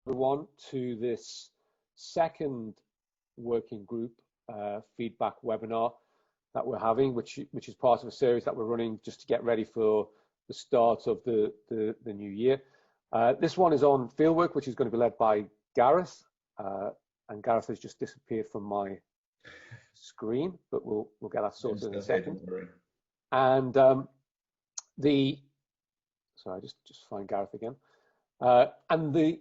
Everyone to this second working group feedback webinar that we're having, which is part of a series that we're running just to get ready for the start of the new year. This one is on fieldwork, which is going to be led by Gareth, and Gareth has just disappeared from my screen, but we'll get that sorted in a second. And sorry, just find Gareth again. And the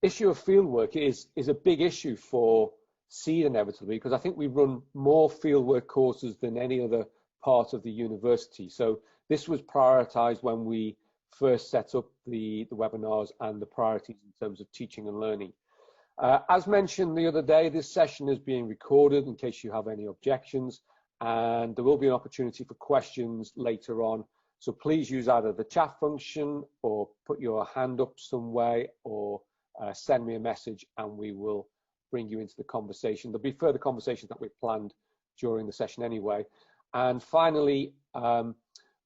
issue of fieldwork is a big issue for Seed inevitably, because I think we run more fieldwork courses than any other part of the university. So this was prioritized when we first set up the webinars and the priorities in terms of teaching and learning. As mentioned the other day, this session is being recorded in case you have any objections, and there will be an opportunity for questions later on. So please use either the chat function or put your hand up some way, or send me a message and we will bring you into the conversation. There'll be further conversations that we've planned during the session anyway. And finally,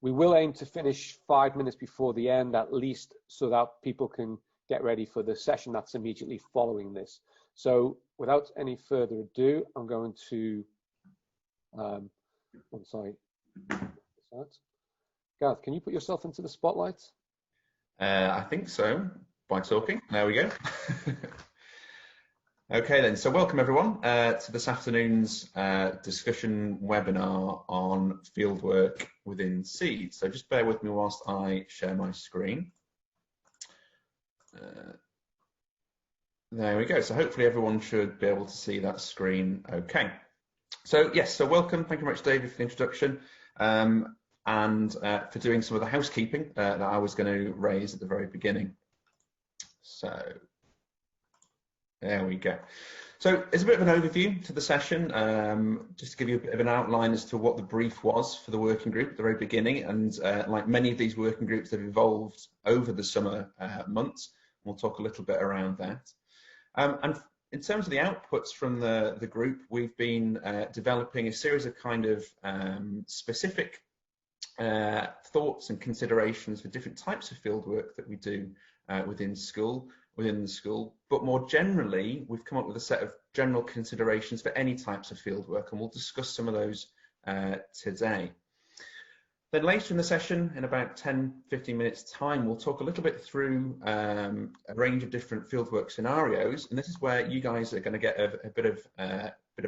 we will aim to finish 5 minutes before the end at least, so that people can get ready for the session that's immediately following this. So without any further ado, I'm going to, I'm sorry. Gareth, can you put yourself into the spotlight? I think so, by talking. There we go. Okay then, so welcome everyone to this afternoon's discussion webinar on fieldwork within Seed. So just bear with me whilst I share my screen. There we go. So hopefully everyone should be able to see that screen okay. So yes, so welcome. Thank you very much, David, for the introduction. And for doing some of the housekeeping that I was going to raise at the very beginning. So there we go. So it's a bit of an overview to the session, just to give you a bit of an outline as to what the brief was for the working group at the very beginning. And like many of these working groups, they've evolved over the summer months. We'll talk a little bit around that. And in terms of the outputs from the group, we've been developing a series of kind of specific thoughts and considerations for different types of fieldwork that we do within the school. But more generally, we've come up with a set of general considerations for any types of fieldwork, and we'll discuss some of those today. Then later in the session, in about 10-15 minutes time, we'll talk a little bit through a range of different fieldwork scenarios, and this is where you guys are going to get a bit of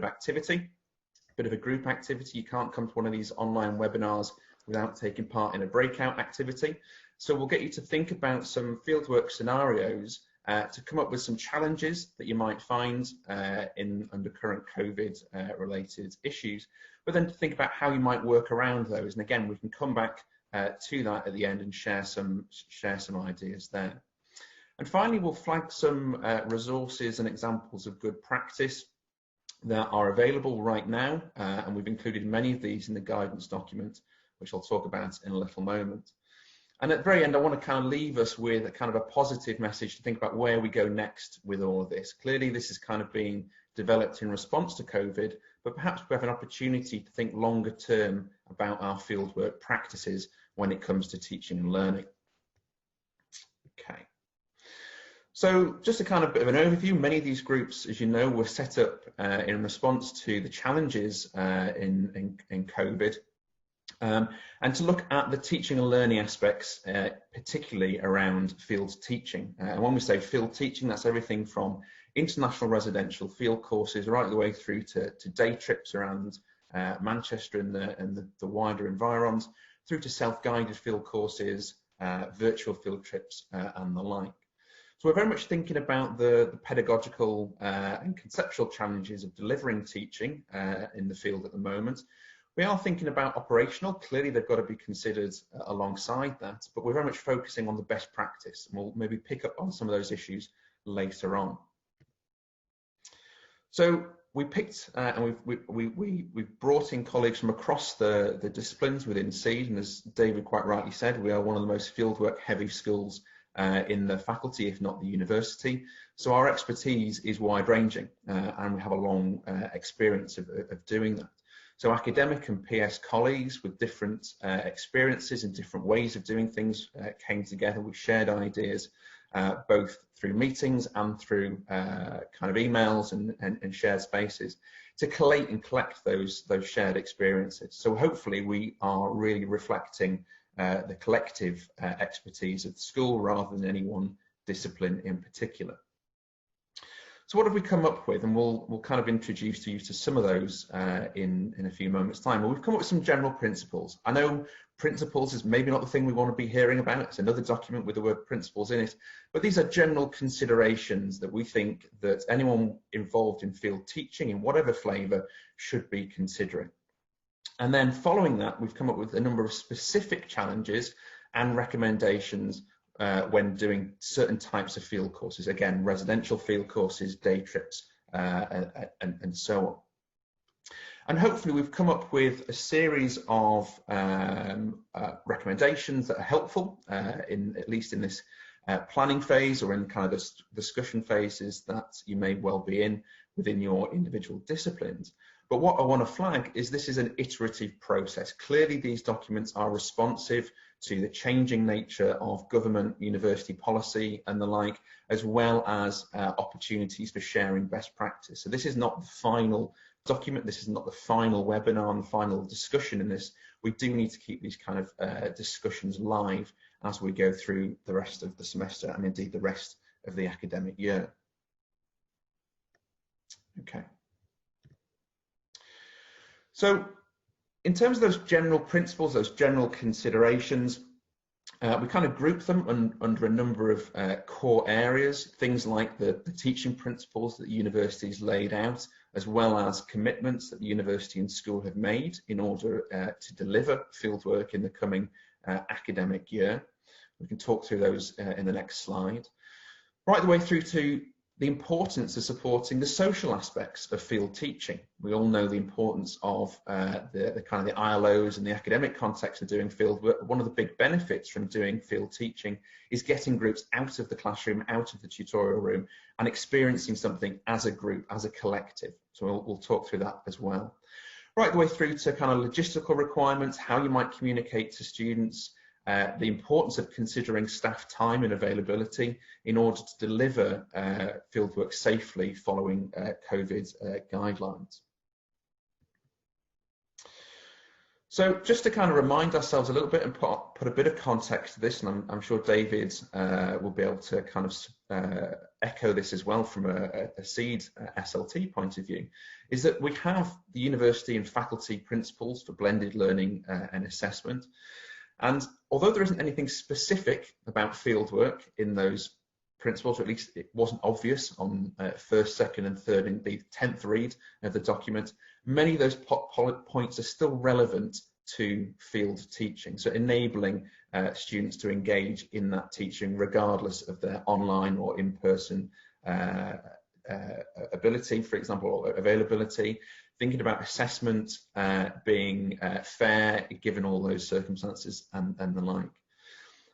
activity, a bit of a group activity. You can't come to one of these online webinars without taking part in a breakout activity. So we'll get you to think about some fieldwork scenarios to come up with some challenges that you might find under current COVID related issues, but then to think about how you might work around those. And again, we can come back to that at the end and share some ideas there. And finally, we'll flag some resources and examples of good practice that are available right now, and we've included many of these in the guidance document, which I'll talk about in a little moment. And at the very end, I want to kind of leave us with a kind of a positive message to think about where we go next with all of this. Clearly, this is kind of being developed in response to COVID, but perhaps we have an opportunity to think longer term about our fieldwork practices when it comes to teaching and learning. Okay. So just a kind of bit of an overview. Many of these groups, as you know, were set up in response to the challenges in COVID. And to look at the teaching and learning aspects, particularly around field teaching. And when we say field teaching, that's everything from international residential field courses right the way through to day trips around Manchester and the wider environs, through to self-guided field courses, virtual field trips and the like. So we're very much thinking about the pedagogical and conceptual challenges of delivering teaching in the field at the moment. We are thinking about operational. Clearly, they've got to be considered alongside that, but we're very much focusing on the best practice, and we'll maybe pick up on some of those issues later on. So we picked and we've brought in colleagues from across the disciplines within Seed, and as David quite rightly said, we are one of the most fieldwork heavy schools in the faculty, if not the university. So our expertise is wide ranging, and we have a long experience of doing that. So academic and PS colleagues with different experiences and different ways of doing things came together. We shared ideas both through meetings and through kind of emails and shared spaces, to collate and collect those shared experiences. So hopefully we are really reflecting the collective expertise of the school rather than any one discipline in particular. So what have we come up with? And we'll kind of introduce you to some of those in a few moments' time. Well, we've come up with some general principles. I know principles is maybe not the thing we want to be hearing about. It's another document with the word principles in it. But these are general considerations that we think that anyone involved in field teaching in whatever flavour should be considering. And then following that, we've come up with a number of specific challenges and recommendations when doing certain types of field courses, again, residential field courses, day trips, and so on. And hopefully we've come up with a series of recommendations that are helpful, at least in this planning phase or in kind of the discussion phases that you may well be in within your individual disciplines. But what I want to flag is this is an iterative process. Clearly, these documents are responsive to the changing nature of government, university policy and the like, as well as opportunities for sharing best practice. So this is not the final document, this is not the final webinar and the final discussion in this. We do need to keep these kind of discussions live as we go through the rest of the semester and indeed the rest of the academic year. Okay. So in terms of those general principles, those general considerations, we kind of group them under a number of core areas, things like the teaching principles that the universities laid out, as well as commitments that the university and school have made in order to deliver fieldwork in the coming academic year. We can talk through those in the next slide. Right the way through to the importance of supporting the social aspects of field teaching. We all know the importance of the kind of the ILOs and the academic context of doing field work. One of the big benefits from doing field teaching is getting groups out of the classroom, out of the tutorial room, and experiencing something as a group, as a collective. So we'll talk through that as well. Right the way through to kind of logistical requirements, how you might communicate to students, the importance of considering staff time and availability in order to deliver fieldwork safely following COVID guidelines. So just to kind of remind ourselves a little bit and put a bit of context to this, and I'm sure David will be able to kind of echo this as well from a SEED SLT point of view, is that we have the university and faculty principles for blended learning and assessment. And although there isn't anything specific about fieldwork in those principles, or at least it wasn't obvious on first, second and third in the 10th read of the document, many of those points are still relevant to field teaching. So enabling students to engage in that teaching regardless of their online or in-person ability, for example, or availability. Thinking about assessment being fair given all those circumstances and the like.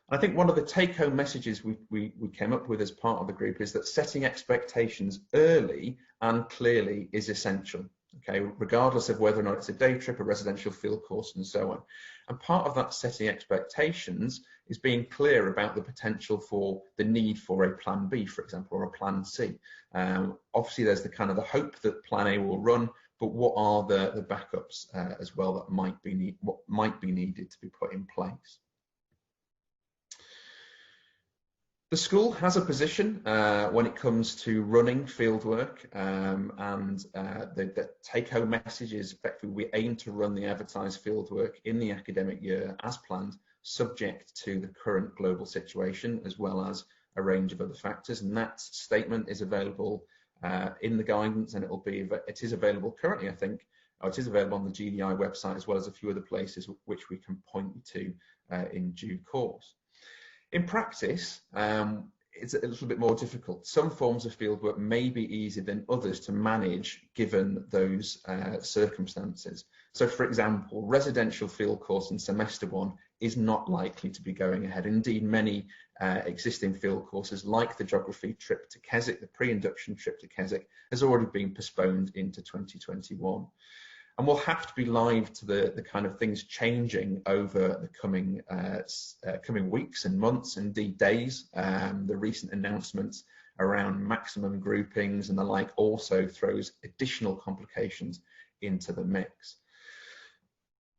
I think one of the take-home messages we came up with as part of the group is that setting expectations early and clearly is essential, okay, regardless of whether or not it's a day trip, a residential field course and so on. And part of that setting expectations is being clear about the potential for the need for a plan B, for example, or a plan C. Obviously there's the kind of the hope that plan A will run, but what are the backups as well that might be needed to be put in place? The school has a position when it comes to running fieldwork, and the take-home message is effectively we aim to run the advertised fieldwork in the academic year as planned, subject to the current global situation as well as a range of other factors. And that statement is available in the guidance, and it is available currently, I think, or it is available on the GDI website as well as a few other places which we can point you to in due course. In practice, it's a little bit more difficult. Some forms of fieldwork may be easier than others to manage given those circumstances. So for example, residential field course in semester one is not likely to be going ahead. Indeed, many existing field courses like the geography trip to Keswick, the pre-induction trip to Keswick, has already been postponed into 2021. And we'll have to be live to the kind of things changing over the coming weeks and months, indeed days. The recent announcements around maximum groupings and the like also throws additional complications into the mix.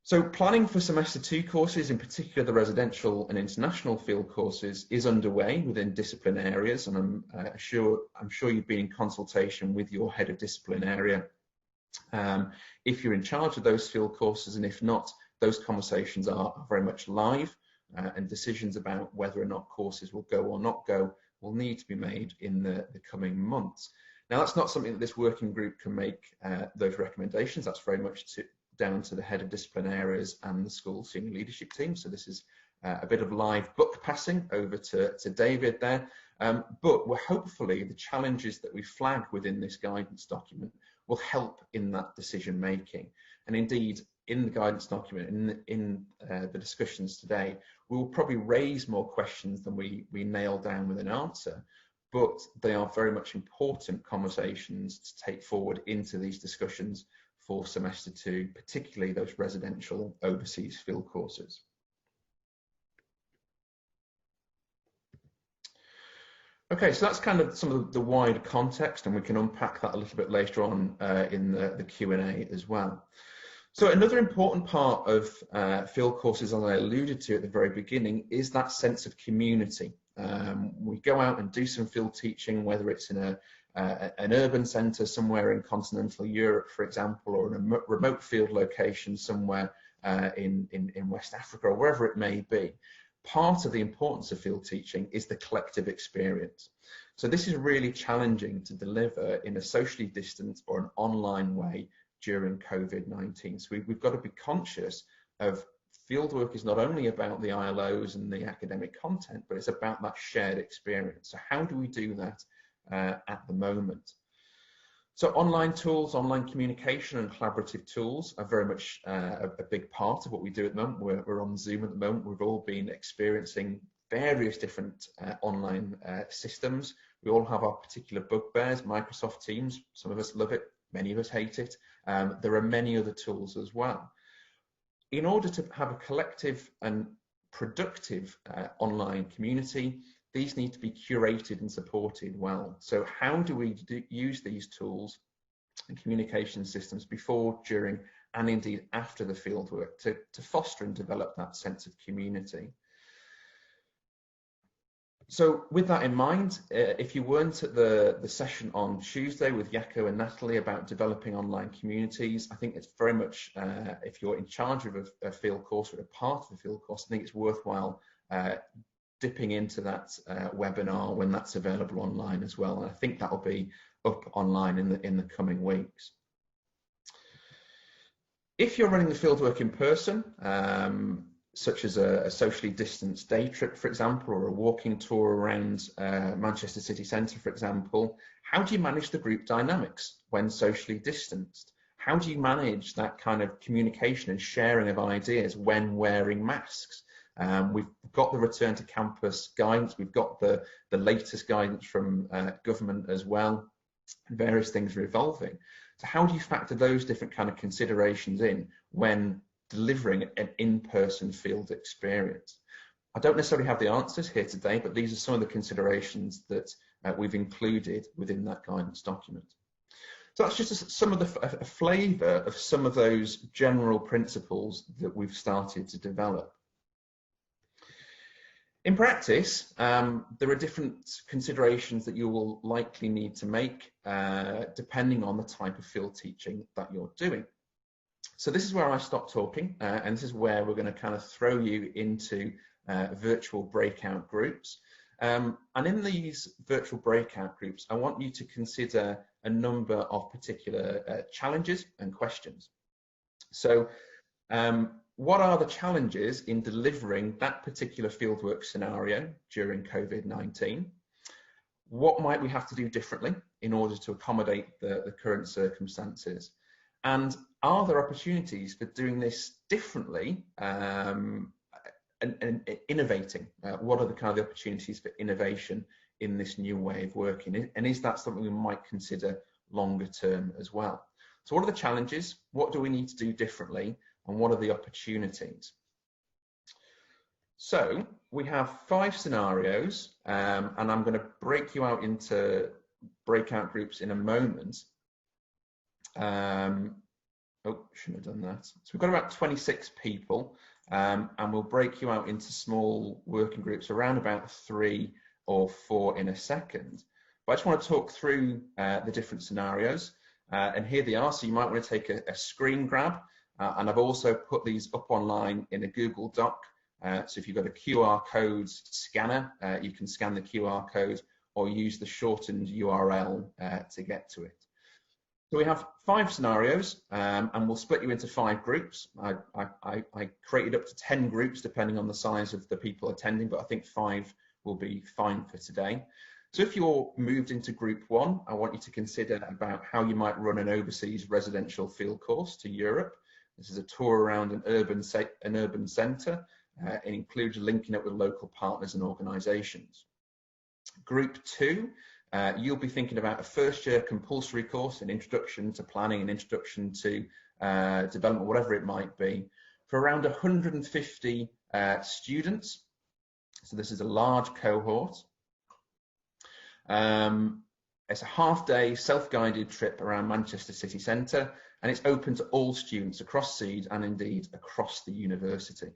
So planning for semester 2 courses, in particular the residential and international field courses, is underway within discipline areas, and I'm sure you've been in consultation with your head of discipline area if you're in charge of those field courses, and if not, those conversations are very much live, and decisions about whether or not courses will go or not go will need to be made in the coming months. Now, that's not something that this working group can make those recommendations. That's very much down to the head of discipline areas and the school senior leadership team. So this is a bit of live book passing over to David there. But we're hopefully the challenges that we flag within this guidance document will help in that decision making. And indeed, in the guidance document, in the discussions today, we will probably raise more questions than we nail down with an answer, but they are very much important conversations to take forward into these discussions for semester 2, particularly those residential overseas field courses. Okay, so that's kind of some of the wider context, and we can unpack that a little bit later on in the Q&A as well. So another important part of field courses, as I alluded to at the very beginning, is that sense of community. We go out and do some field teaching, whether it's in an urban centre somewhere in continental Europe, for example, or in a remote field location somewhere in West Africa, or wherever it may be. Part of the importance of field teaching is the collective experience. So this is really challenging to deliver in a socially distant or an online way during COVID-19. So we've got to be conscious of fieldwork is not only about the ILOs and the academic content, but it's about that shared experience. So how do we do that at the moment? So online tools, online communication and collaborative tools are very much a big part of what we do at the moment. We're on Zoom at the moment. We've all been experiencing various different online systems. We all have our particular bugbears. Microsoft Teams, some of us love it, many of us hate it. There are many other tools as well. In order to have a collective and productive online community, these need to be curated and supported well. So how do we use these tools and communication systems before, during, and indeed after the fieldwork to foster and develop that sense of community? So with that in mind, if you weren't at the session on Tuesday with Jaco and Natalie about developing online communities, I think it's very much, if you're in charge of a field course or a part of a field course, I think it's worthwhile dipping into that webinar when that's available online as well. And I think that'll be up online in the coming weeks. If you're running the fieldwork in person, such as a socially distanced day trip, for example, or a walking tour around Manchester city centre, for example, how do you manage the group dynamics when socially distanced? How do you manage that kind of communication and sharing of ideas when wearing masks? We've got the return to campus guidance, we've got the latest guidance from government as well, various things are evolving. So how do you factor those different kind of considerations in when delivering an in-person field experience? I don't necessarily have the answers here today, but these are some of the considerations that we've included within that guidance document. So that's just some of a flavour of some of those general principles that we've started to develop. In practice, there are different considerations that you will likely need to make depending on the type of field teaching that you're doing. So this is where I stop talking, and this is where we're going to kind of throw you into virtual breakout groups. And in these virtual breakout groups, I want you to consider a number of particular challenges and questions. So what are the challenges in delivering that particular fieldwork scenario during COVID-19? What might we have to do differently in order to accommodate the current circumstances? And are there opportunities for doing this differently and innovating? What are the kind of opportunities for innovation in this new way of working? And is that something we might consider longer term as well? So what are the challenges? What do we need to do differently? And what are the opportunities? So we have 5 scenarios, and I'm going to break you out into breakout groups in a moment. Oh, shouldn't have done that. So we've got about 26 people, and we'll break you out into small working groups, around about 3 or 4 in a second. But I just want to talk through the different scenarios, and here they are. So you might want to take a screen grab, and I've also put these up online in a Google Doc. So if you've got a QR code scanner, you can scan the QR code or use the shortened URL to get to it. So we have 5 scenarios, and we'll split you into 5 groups. I created up to 10 groups depending on the size of the people attending, but I think 5 will be fine for today. So if you're moved into group 1, I want you to consider about how you might run an overseas residential field course to Europe. This is a tour around an urban centre. It includes linking up with local partners and organisations. Group 2, you'll be thinking about a first-year compulsory course, an introduction to planning, an introduction to development, whatever it might be, for around 150 students. So this is a large cohort. It's a half-day self-guided trip around Manchester city centre, and it's open to all students across SEED and indeed across the university.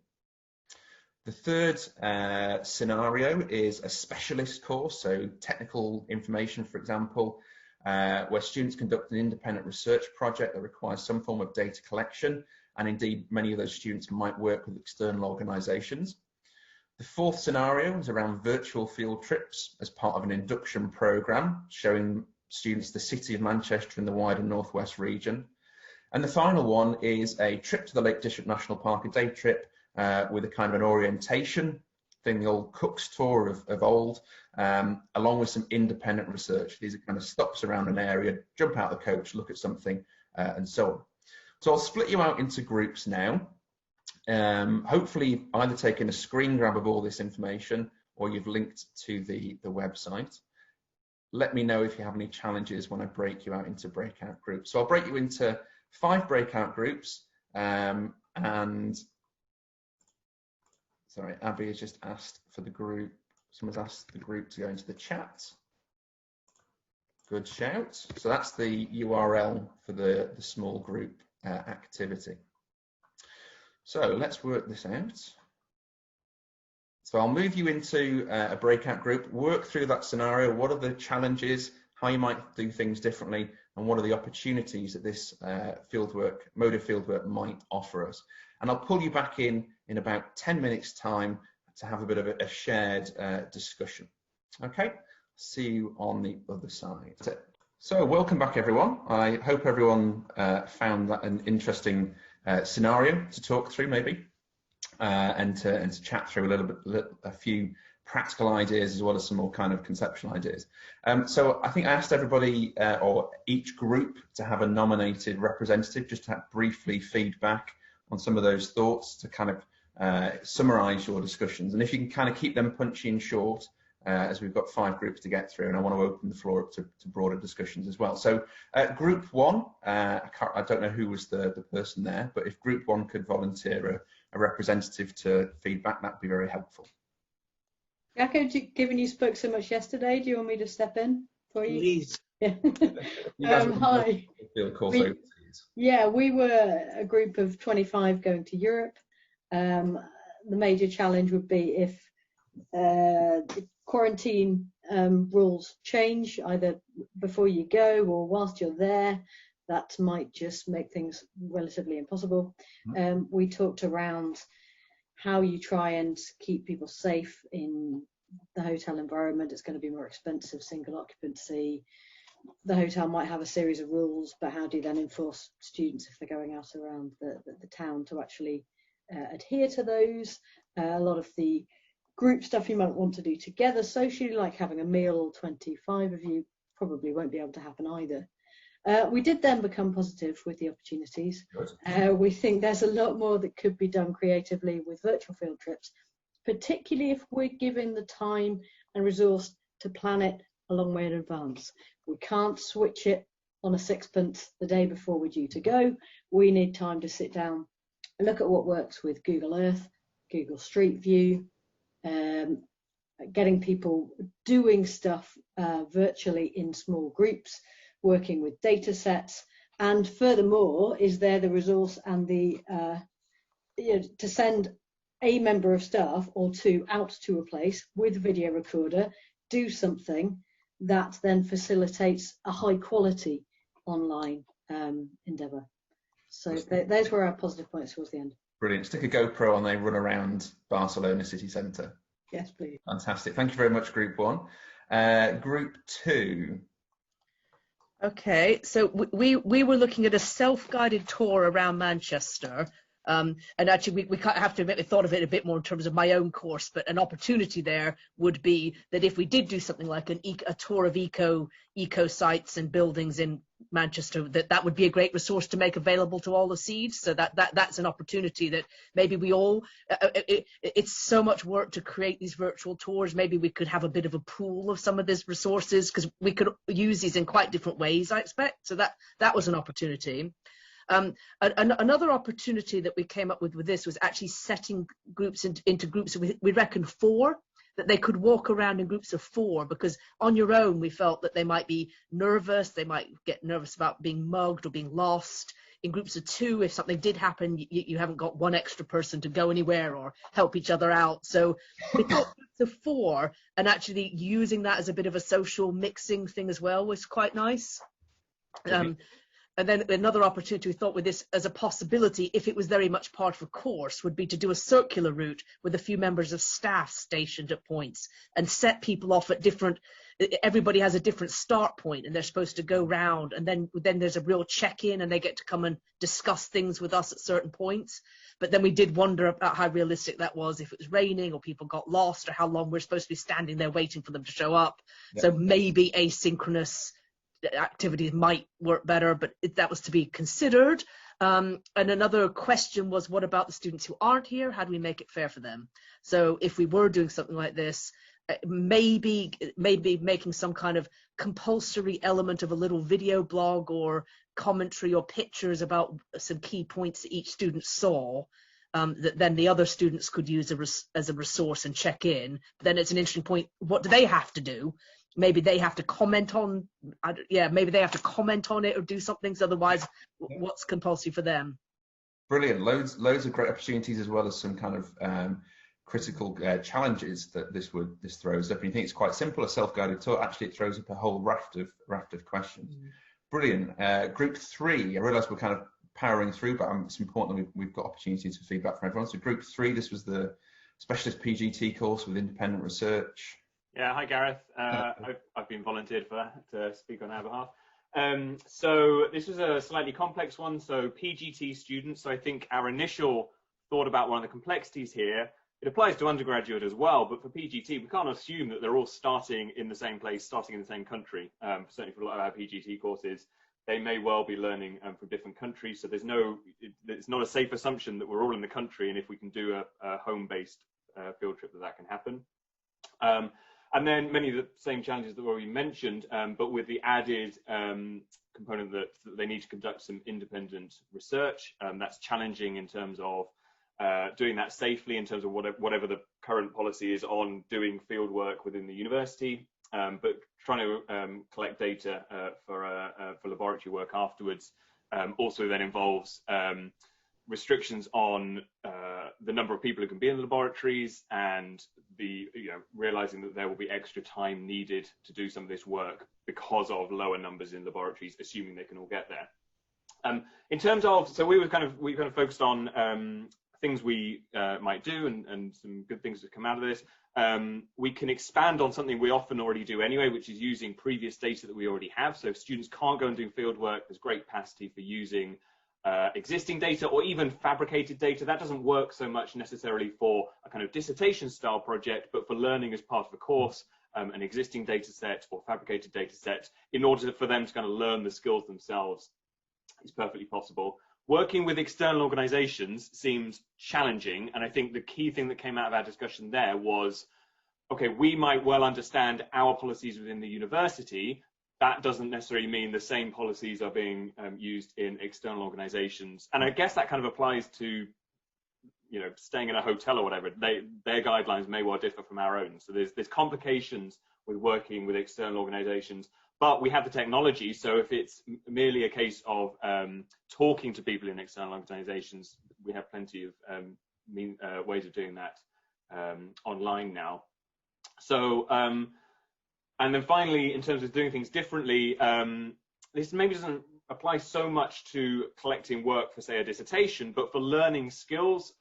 The third scenario is a specialist course, so technical information, for example, where students conduct an independent research project that requires some form of data collection, and indeed many of those students might work with external organisations. The fourth scenario is around virtual field trips as part of an induction programme, showing students the city of Manchester and the wider Northwest region. And the final one is a trip to the Lake District National Park, a day trip with a kind of an orientation thing, the old Cook's tour of old, along with some independent research. These are kind of stops around an area, jump out of the coach, look at something, and so on. So I'll split you out into groups now. Hopefully you've either taken a screen grab of all this information or you've linked to the website. Let me know if you have any challenges when I break you out into breakout groups. So I'll break you into 5 breakout groups, and sorry, Abby has just asked for the group. Someone's asked the group to go into the chat. Good shout. So that's the URL for the small group activity. So let's work this out. So I'll move you into a breakout group, work through that scenario. What are the challenges, how you might do things differently, and what are the opportunities that this mode of fieldwork might offer us. And I'll pull you back in about 10 minutes time to have a bit of a shared discussion. Okay, see you on the other side. So welcome back everyone. I hope everyone found that an interesting scenario to talk through maybe, and to chat through a few practical ideas as well as some more kind of conceptual ideas. So I think I asked everybody or each group to have a nominated representative just to have briefly feedback on some of those thoughts to kind of summarize your discussions. And if you can kind of keep them punchy and short, as we've got 5 groups to get through, and I want to open the floor up to broader discussions as well. So group 1, I don't know who was the person there, but if group 1 could volunteer a representative to feedback, that would be very helpful. Jacko, given you spoke so much yesterday, do you want me to step in for you? Please. Yeah. Hi. Yeah, we were a group of 25 going to Europe. The major challenge would be if the quarantine rules change, either before you go or whilst you're there. That might just make things relatively impossible. We talked around how you try and keep people safe in the hotel environment. It's going to be more expensive, single occupancy. The hotel might have a series of rules, but how do you then enforce students if they're going out around the town to actually adhere to those? A lot of the group stuff you might want to do together socially, like having a meal, all 25 of you, probably won't be able to happen either. We did then become positive with the opportunities. We think there's a lot more that could be done creatively with virtual field trips, particularly if we're given the time and resource to plan it a long way in advance. We can't switch it on a sixpence the day before we're due to go. We need time to sit down and look at what works with Google Earth, Google Street View, getting people doing stuff virtually in small groups, working with data sets, and furthermore, is there the resource and the to send a member of staff or two out to a place with a video recorder, do something that then facilitates a high quality online endeavour. So those were our positive points towards the end. Brilliant. Stick a GoPro on, they run around Barcelona city centre. Yes, please. Fantastic. Thank you very much, Group 1. Group 2. Okay, so we were looking at a self-guided tour around Manchester. And actually, we have to admit, we thought of it a bit more in terms of my own course, but an opportunity there would be that if we did do something like a tour of eco sites and buildings in Manchester, that would be a great resource to make available to all the seeds. So that's an opportunity that maybe we all, it's so much work to create these virtual tours. Maybe we could have a bit of a pool of some of these resources, because we could use these in quite different ways, I expect. So that was an opportunity. Another opportunity that we came up with this was actually setting groups into groups of, we reckon 4, that they could walk around in groups of 4, because on your own we felt that they might be nervous, they might get nervous about being mugged or being lost. In groups of 2, if something did happen, you haven't got one extra person to go anywhere or help each other out. So we thought groups of 4, and actually using that as a bit of a social mixing thing as well was quite nice. And then another opportunity we thought with this as a possibility, if it was very much part of a course, would be to do a circular route with a few members of staff stationed at points and set people off at different, everybody has a different start point and they're supposed to go round, and then there's a real check-in and they get to come and discuss things with us at certain points. But then we did wonder about how realistic that was, if it was raining or people got lost, or how long we're supposed to be standing there waiting for them to show up. Yep. So maybe asynchronous activities might work better, but that was to be considered. And another question was, what about the students who aren't here? How do we make it fair for them? So if we were doing something like this, maybe making some kind of compulsory element of a little video blog or commentary or pictures about some key points that each student saw, that then the other students could use as a resource and check in. But then it's an interesting point, what do they have to do? Maybe they have to comment on, maybe they have to comment on it or do something. So otherwise, what's compulsory for them? Brilliant. Loads of great opportunities, as well as some kind of critical challenges that this throws up. And you think it's quite simple, a self-guided tour. Actually, it throws up a whole raft of questions. Brilliant. Group 3. I realise we're kind of powering through, but it's important that we've got opportunities for feedback from everyone. So Group 3, this was the specialist PGT course with independent research. Yeah, hi Gareth. I've been volunteered for that to speak on our behalf. So this was a slightly complex one. So PGT students, so I think our initial thought about one of the complexities here, it applies to undergraduate as well, but for PGT, we can't assume that they're all starting in the same place, starting in the same country. Certainly for a lot of our PGT courses, they may well be learning from different countries. So it's not a safe assumption that we're all in the country, and if we can do a home-based field trip, that can happen. And then many of the same challenges that were already mentioned, but with the added component that they need to conduct some independent research. That's challenging in terms of doing that safely, in terms of whatever the current policy is on doing field work within the university, but trying to collect data for laboratory work afterwards also then involves restrictions on the number of people who can be in the laboratories, and realizing that there will be extra time needed to do some of this work because of lower numbers in laboratories, assuming they can all get there. In terms of, so we kind of focused on things we might do and some good things that come out of this. We can expand on something we often already do anyway, which is using previous data that we already have. So if students can't go and do field work, there's great capacity for using existing data or even fabricated data. That doesn't work so much necessarily for a kind of dissertation style project, but for learning as part of a course, an existing data set or fabricated data set, in order for them to kind of learn the skills themselves, is perfectly possible. Working with external organizations seems challenging, and I think the key thing that came out of our discussion there was, okay, we might well understand our policies within the university, that doesn't necessarily mean the same policies are being used in external organizations. And I guess that kind of applies to, staying in a hotel or whatever. Their guidelines may well differ from our own. So there's complications with working with external organizations, but we have the technology. So if it's merely a case of talking to people in external organizations, we have plenty of ways of doing that online now. So, and then finally, in terms of doing things differently, this maybe doesn't apply so much to collecting work for, say, a dissertation, but for learning skills.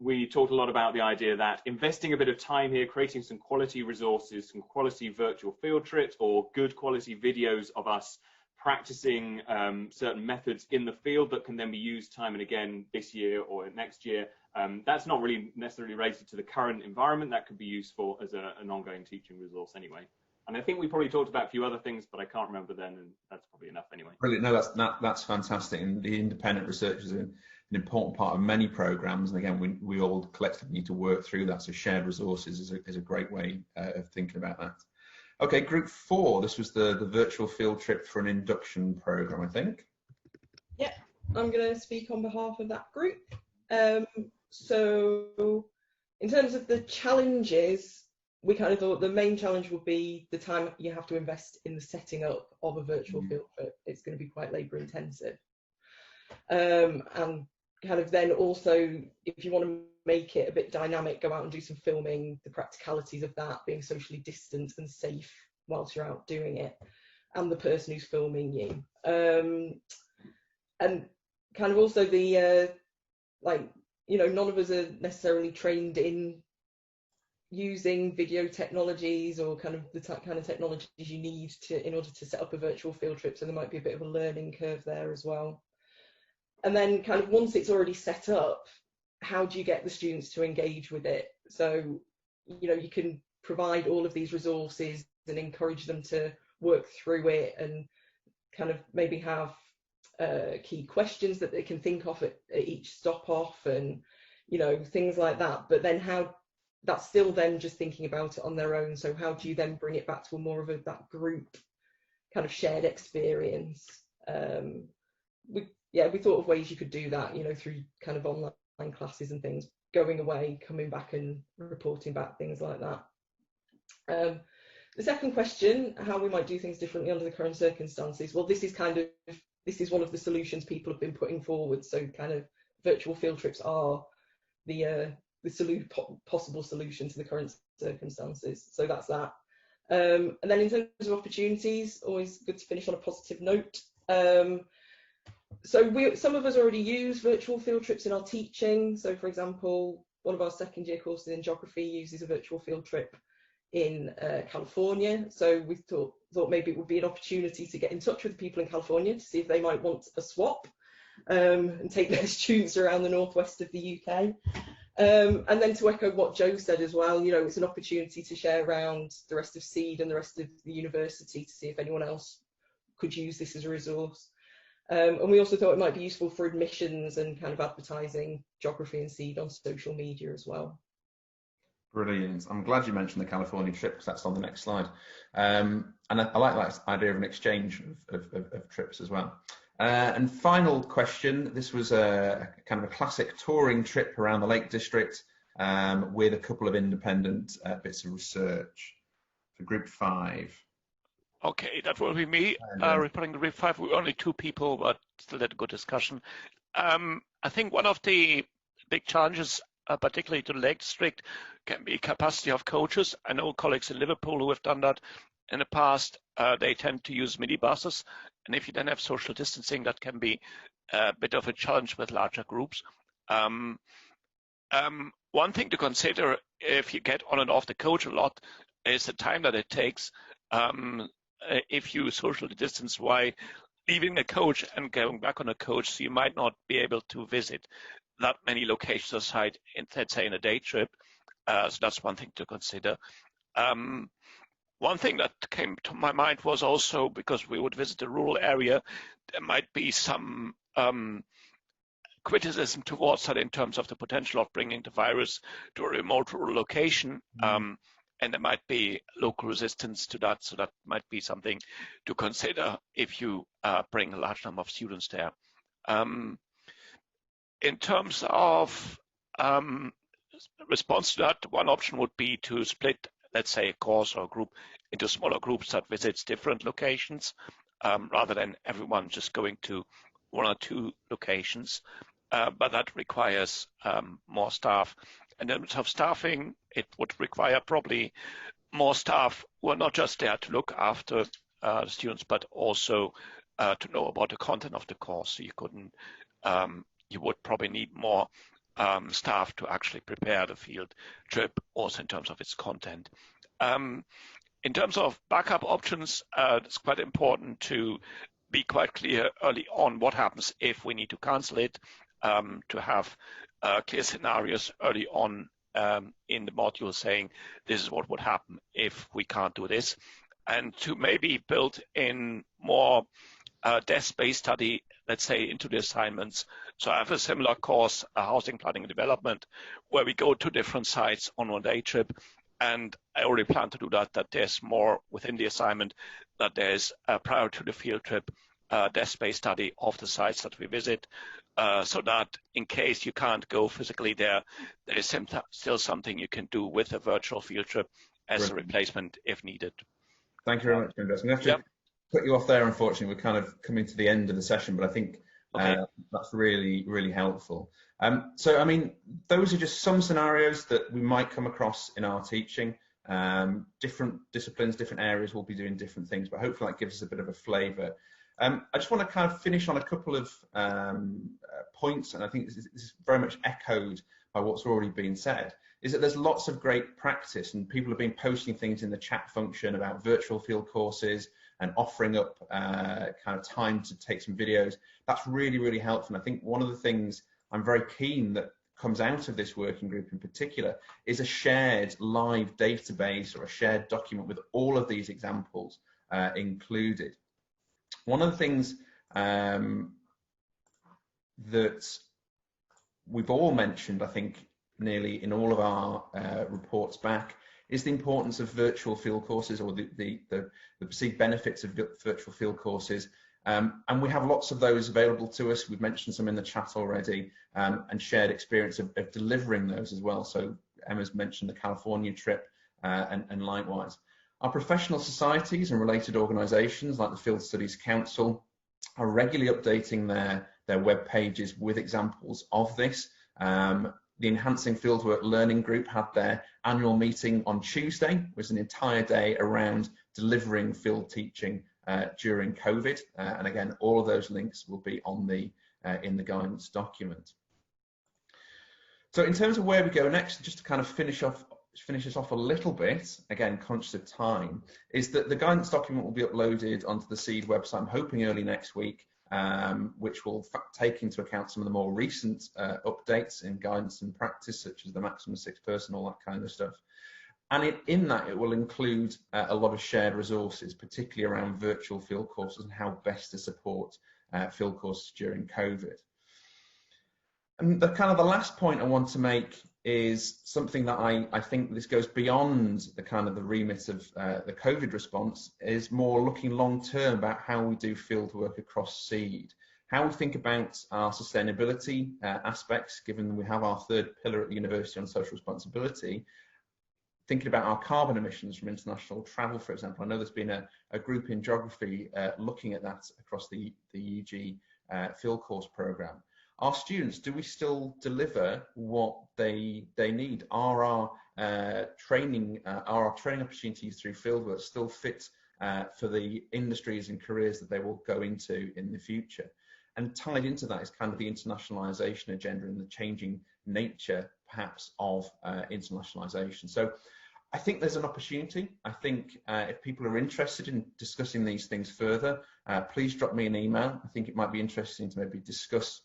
We talked a lot about the idea that investing a bit of time here, creating some quality resources, some quality virtual field trips, or good quality videos of us practicing certain methods in the field that can then be used time and again this year or next year. That's not really necessarily related to the current environment. That could be useful as an ongoing teaching resource anyway. And I think we probably talked about a few other things, but I can't remember then, and that's probably enough anyway. Brilliant. No, that's fantastic. And the independent research is an important part of many programs. And again, we all collectively need to work through that. So shared resources is a great way of thinking about that. Okay, group 4. This was the virtual field trip for an induction program, I think. Yeah, I'm going to speak on behalf of that group. So in terms of the challenges, we kind of thought the main challenge would be the time you have to invest in the setting up of a virtual field trip. It's going to be quite labour intensive. And kind of then also, if you want to make it a bit dynamic, go out and do some filming, the practicalities of that, being socially distant and safe whilst you're out doing it, and the person who's filming you. And kind of also the, none of us are necessarily trained in using video technologies or kind of the kind of technologies you need in order to set up a virtual field trip, so there might be a bit of a learning curve there as well. And then kind of once it's already set up, how do you get the students to engage with it? So you can provide all of these resources and encourage them to work through it, and kind of maybe have key questions that they can think of at each stop off, and things like that. But then how that's still them just thinking about it on their own. So how do you then bring it back to a more of that group kind of shared experience? We thought of ways you could do that, through kind of online classes and things, going away, coming back and reporting back, things like that. The second question, how we might do things differently under the current circumstances. Well, this is one of the solutions people have been putting forward. So kind of virtual field trips are the possible solution to the current circumstances. So that's that. And then in terms of opportunities, always good to finish on a positive note. So some of us already use virtual field trips in our teaching. So for example, one of our second year courses in geography uses a virtual field trip in California. So we thought maybe it would be an opportunity to get in touch with the people in California to see if they might want a swap, and take their students around the northwest of the UK. And then to echo what Joe said as well, it's an opportunity to share around the rest of SEED and the rest of the university to see if anyone else could use this as a resource. And we also thought it might be useful for admissions and kind of advertising geography and SEED on social media as well. Brilliant. I'm glad you mentioned the California trip, because that's on the next slide. And I like that idea of an exchange of trips as well. And final question, this was a kind of a classic touring trip around the Lake District with a couple of independent bits of research for group 5. Okay, that will be me. Reporting group 5, we're only 2 people, but still had a good discussion. I think one of the big challenges, particularly to the Lake District, can be capacity of coaches. I know colleagues in Liverpool who have done that in the past. They tend to use minibuses, and if you then have social distancing, that can be a bit of a challenge with larger groups. One thing to consider if you get on and off the coach a lot is the time that it takes. If you socially distance while leaving a coach and going back on a coach, so you might not be able to visit that many locations or site in, let's say, in a day trip. So that's one thing to consider. One thing that came to my mind was also, because we would visit a rural area, there might be some criticism towards that in terms of the potential of bringing the virus to a remote rural location. and there might be local resistance to that. So that might be something to consider if you bring a large number of students there. In terms of response to that, one option would be to split, let's say, a course or a group into smaller groups that visits different locations, rather than everyone just going to one or two locations. But that requires more staff. And in terms of staffing, it would require probably more staff who are not just there to look after the students, but also to know about the content of the course. So you couldn't, you would probably need more staff to actually prepare the field trip, also in terms of its content. In terms of backup options, it's quite important to be quite clear early on what happens if we need to cancel it, to have clear scenarios early on in the module saying this is what would happen if we can't do this, and to maybe build in more desk-based study, let's say, into the assignments. So I have a similar course, housing planning and development, where we go to different sites on one day trip. And I already plan to do that there's more within the assignment, that there's prior to the field trip, desk-based study of the sites that we visit, so that in case you can't go physically there, there is still something you can do with a virtual field trip as a replacement if needed. Thank you very much, Gareth. I'm going to have to cut you off there, unfortunately. We're kind of coming to the end of the session, but I think that's really, really helpful. So, I mean, those are just some scenarios that we might come across in our teaching. Different disciplines, different areas will be doing different things, but hopefully that gives us a bit of a flavour. I just want to kind of finish on a couple of points, and I think this is very much echoed by what's already been said, is that there's lots of great practice, and people have been posting things in the chat function about virtual field courses and offering up kind of time to take some videos. That's really, really helpful. And I think one of the things I'm very keen that comes out of this working group in particular is a shared live database or a shared document with all of these examples included. One of the things that we've all mentioned, I think, nearly in all of our reports back, is the importance of virtual field courses, or the perceived benefits of virtual field courses. And we have lots of those available to us. We've mentioned some in the chat already, and shared experience of delivering those as well. So Emma's mentioned the California trip, and likewise. Our professional societies and related organisations like the Field Studies Council are regularly updating their web pages with examples of this. The Enhancing Fieldwork Learning Group had their annual meeting on Tuesday. It was an entire day around delivering field teaching during COVID. And again, all of those links will be on the in the guidance document. So in terms of where we go next, just to kind of finish us off a little bit, again, conscious of time, is that the guidance document will be uploaded onto the SEED website, I'm hoping early next week, which will take into account some of the more recent updates in guidance and practice, such as the maximum 6 person, all that kind of stuff. And in that, it will include a lot of shared resources, particularly around virtual field courses and how best to support field courses during COVID. And the kind of the last point I want to make is something that I think this goes beyond the kind of the remit of the COVID response, is more looking long term about how we do field work across SEED, how we think about our sustainability aspects, given we have our third pillar at the University on social responsibility, thinking about our carbon emissions from international travel, for example. I know there's been a group in geography looking at that across the UG field course programme. Our students, do we still deliver what they need? Are our training opportunities through fieldwork still fit for the industries and careers that they will go into in the future? And tied into that is kind of the internationalisation agenda and the changing nature, perhaps, of internationalisation. So I think there's an opportunity. I think if people are interested in discussing these things further, please drop me an email. I think it might be interesting to maybe discuss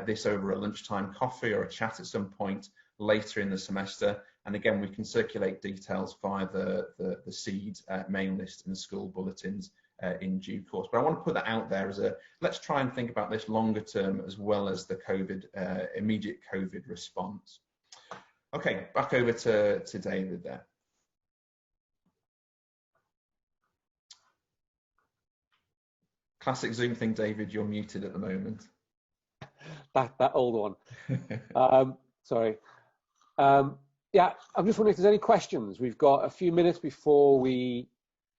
this over a lunchtime coffee or a chat at some point later in the semester. And again, we can circulate details via the SEED main list and school bulletins in due course. But I want to put that out there as let's try and think about this longer term as well as the immediate COVID response. Okay, back over to David there. Classic Zoom thing, David, you're muted at the moment. That old one. Sorry. Yeah, I'm just wondering if there's any questions. We've got a few minutes before we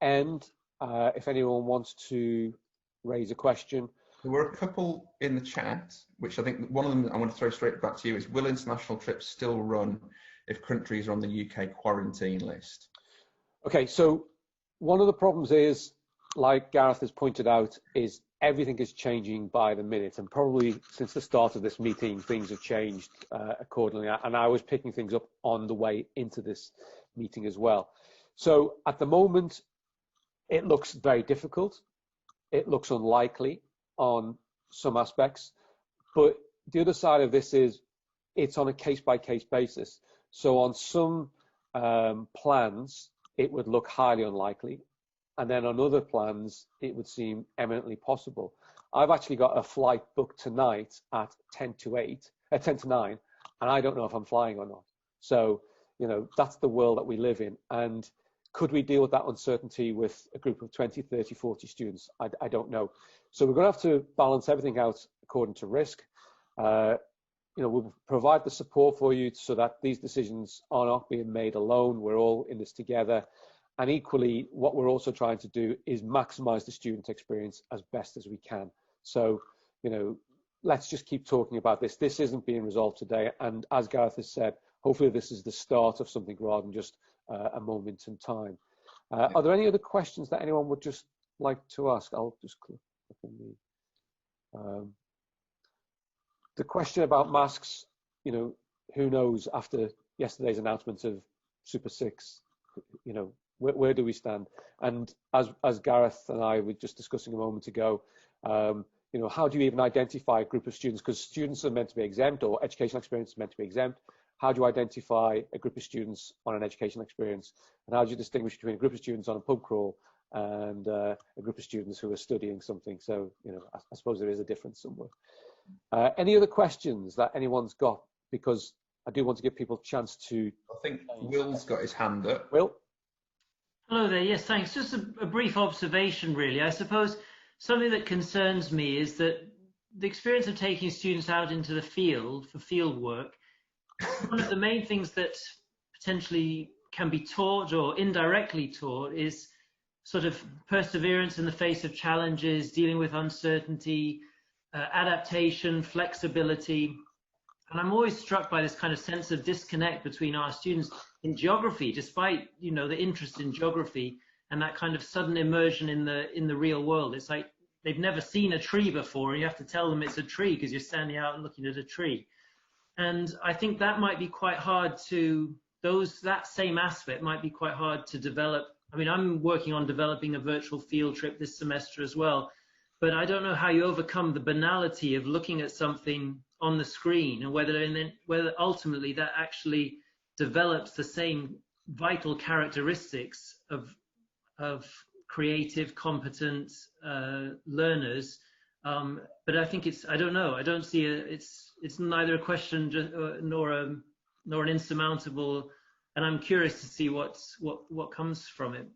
end. If anyone wants to raise a question. There were a couple in the chat, which I think one of them I want to throw straight back to you is, will international trips still run if countries are on the UK quarantine list? Okay, so one of the problems is, like Gareth has pointed out, is everything is changing by the minute, and probably since the start of this meeting, things have changed accordingly. And I was picking things up on the way into this meeting as well. So at the moment, it looks very difficult. It looks unlikely on some aspects, but the other side of this is it's on a case-by-case basis. So on some plans, it would look highly unlikely, and then on other plans, it would seem eminently possible. I've actually got a flight booked tonight at 10 to 9, and I don't know if I'm flying or not. So, you know, that's the world that we live in. And could we deal with that uncertainty with a group of 20, 30, 40 students? I don't know. So we're going to have to balance everything out according to risk. You know, we'll provide the support for you so that these decisions are not being made alone. We're all in this together. And equally, what we're also trying to do is maximize the student experience as best as we can. So, you know, let's just keep talking about this. This isn't being resolved today. And as Gareth has said, hopefully this is the start of something rather than just a moment in time. Are there any other questions that anyone would just like to ask? I'll just click on the question about masks. You know, who knows after yesterday's announcement of Super 6, you know, where do we stand? And as Gareth and I were just discussing a moment ago, you know, how do you even identify a group of students? Because students are meant to be exempt, or educational experience is meant to be exempt. How do you identify a group of students on an educational experience? And how do you distinguish between a group of students on a pub crawl and a group of students who are studying something? So, you know, I suppose there is a difference somewhere. Any other questions that anyone's got? Because I do want to give people a chance to... I think Will's got his hand up. Will? Hello there. Yes, thanks. Just a brief observation, really. I suppose something that concerns me is that the experience of taking students out into the field for field work, one of the main things that potentially can be taught or indirectly taught is sort of perseverance in the face of challenges, dealing with uncertainty, adaptation, flexibility. And I'm always struck by this kind of sense of disconnect between our students in geography, despite, you know, the interest in geography and that kind of sudden immersion in the real world. It's like they've never seen a tree before, and you have to tell them it's a tree because you're standing out and looking at a tree. And I think that might be quite hard to, that same aspect might be quite hard to develop. I mean, I'm working on developing a virtual field trip this semester as well, but I don't know how you overcome the banality of looking at something on the screen, and whether ultimately that actually develops the same vital characteristics of creative, competent learners. But I think I don't know. I don't see it's neither a question nor an insurmountable, and I'm curious to see what comes from it.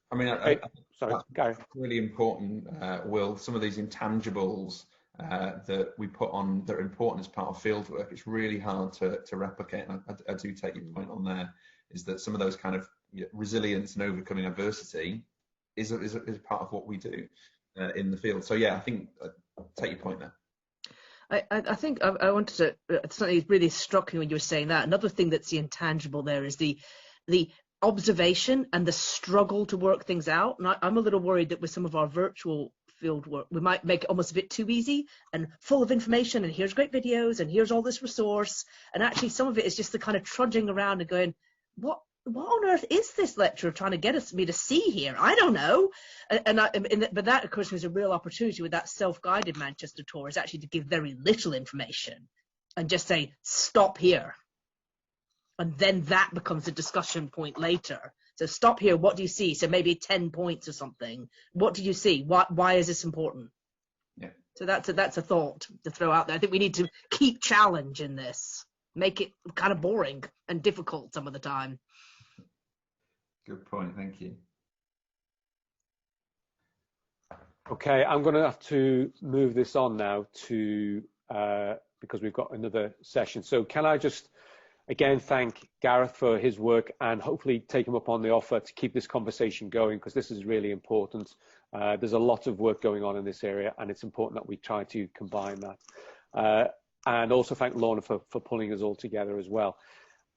I mean, sorry, Gareth. Really important, Will. Some of these intangibles that we put on that are important as part of fieldwork, it's really hard to replicate. And I do take your point on there, is that some of those kind of resilience and overcoming adversity is part of what we do in the field. So yeah, I think take your point there. I think I wanted to, something really struck me when you were saying that. Another thing that's the intangible there is the observation and the struggle to work things out. And I'm a little worried that with some of our virtual field work, we might make it almost a bit too easy and full of information, and here's great videos and here's all this resource. And actually some of it is just the kind of trudging around and going, what on earth is this lecturer trying to get me to see here? I don't know. But that, of course, was a real opportunity with that self-guided Manchester tour, is actually to give very little information and just say, stop here. And then that becomes a discussion point later. So stop here, what do you see? So maybe 10 points or something. What do you see? Why is this important? Yeah. So that's a thought to throw out there. I think we need to keep challenge in this. Make it kind of boring and difficult some of the time. Good point, thank you. Okay, I'm going to have to move this on now to because we've got another session. So can I just again thank Gareth for his work and hopefully take him up on the offer to keep this conversation going, because this is really important. There's a lot of work going on in this area, and it's important that we try to combine that. And also thank Lorna for pulling us all together as well.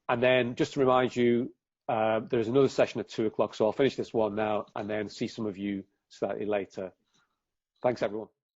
And then just to remind you, there's another session at 2 o'clock, so I'll finish this one now and then see some of you slightly later. Thanks, everyone.